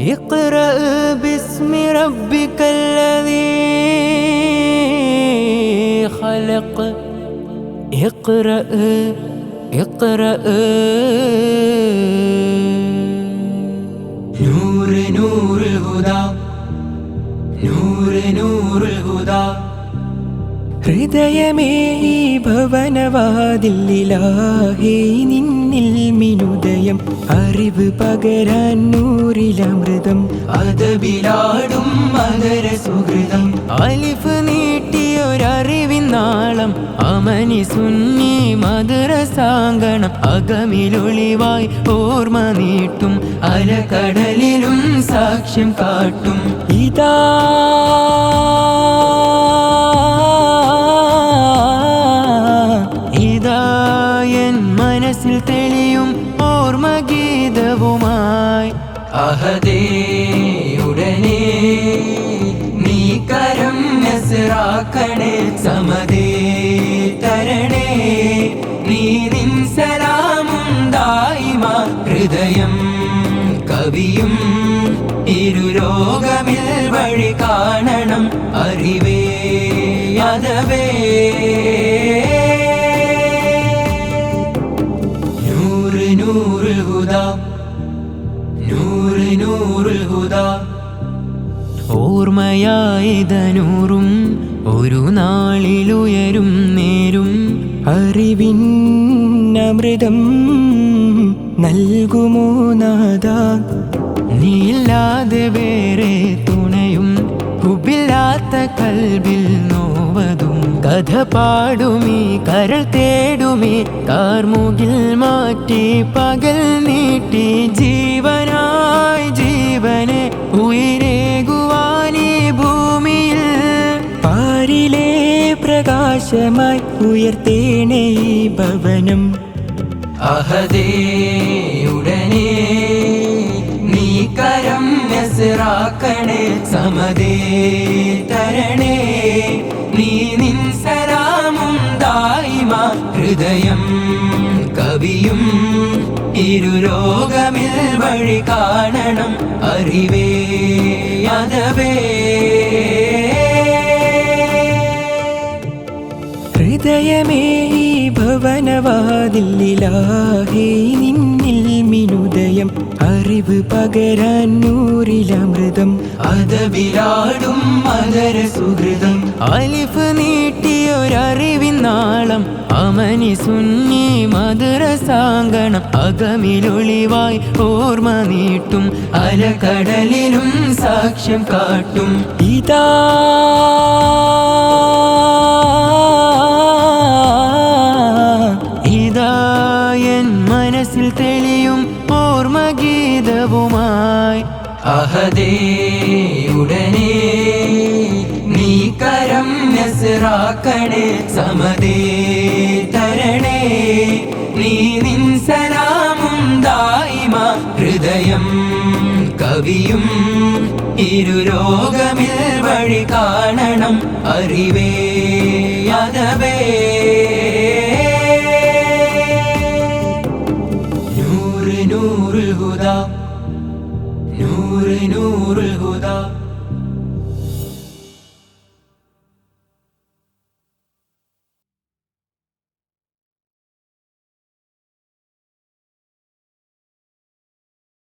اقرأ باسم ربك الذي خلق. اقرأ اقرأ. نور نور الهدى نور نور الهدى. ഹൃദയമേ ഭവനവാതിലിലാഹേ നിന്നിൽ മിനുദയം അറിവ് പകരാൻ നൂറിലമൃതം അതബിലാടും മദര സുഹൃതം. അലിഫ് നീട്ടിയൊരറിവിനാളം അമനി സുന്നി മദ്രസാങ്കണം. അകമിലൊളിവായി ഓർമ്മ നീട്ടും അലകടലിലും സാക്ഷ്യം കാട്ടും. ഇതാ മനസ്സിൽ തെളിയും ഓർമ്മഗീതവുമായി അഹദേ ഉടനെ നീ കരം നസ്റാക്കണേ. സമദേ തരണേ നീ നിൻ സലാമും ദായിമ. ഹൃദയം കവിയും ഇരുലോകമിൽ വഴി കാണണം. അറിവേ അദവേ نور الهدى نور نور الهدى. ഓർമ്മയായിതനൂറും ഒരു നാളിലുയരും നേരും അറിവിൻ അമൃതം നൽകുമോ നാദാ. നീയില്ലാതെ വേറെ തുണയും ഹുബില്ലാത്ത കൽബിൽ നോവതും. കഥ പാടുമീ കരൾ തേടുമീ കാർമുകിൽ മാറ്റി പകൽ നീട്ടി. ജീവനായി ജീവനെ ഉയരേകുവാനീ ഭൂമിയിൽ പാരിലെ പ്രകാശമായി ഉയർത്തേണേ ഈ ഭവനം. അഹദേ ഉടനെ നീ കരം നസ്റാക്കണേ. സമദേ തരണേ നീ നിൻ സലാമും ദായിമ. ഹൃദയം കവിയും ഇരുലോകമിൽ വഴി കാണണം. അറിവേ അദവേ ഹൃദയമേ ഭവനവാതിലിലാഹേ നിന്നിൽ മിനുദയം അറിവ് പകരാൻ നൂറിലമൃതം അതബിലാടും മദര സുഹൃതം. അലിഫ് നീട്ടിയൊരറിവിനാളം അമനി സുന്നി മദ്രസാങ്കണം. അകമിലൊളിവായി ഓർമ്മ നീട്ടും അലകടലിലും സാക്ഷ്യം കാട്ടും. ഇതാ മനസ്സിൽ തെളിയും ഓർമ്മഗീതവുമായി അഹദേ ഉടനെ നീ കരം നസ്റാക്കണേ. സമദേ തരണേ നീ നിൻ സലാമും ദായിമ. ഹൃദയം കവിയും ഇരുലോകമിൽ വഴി കാണണം. അറിവേ അദവേ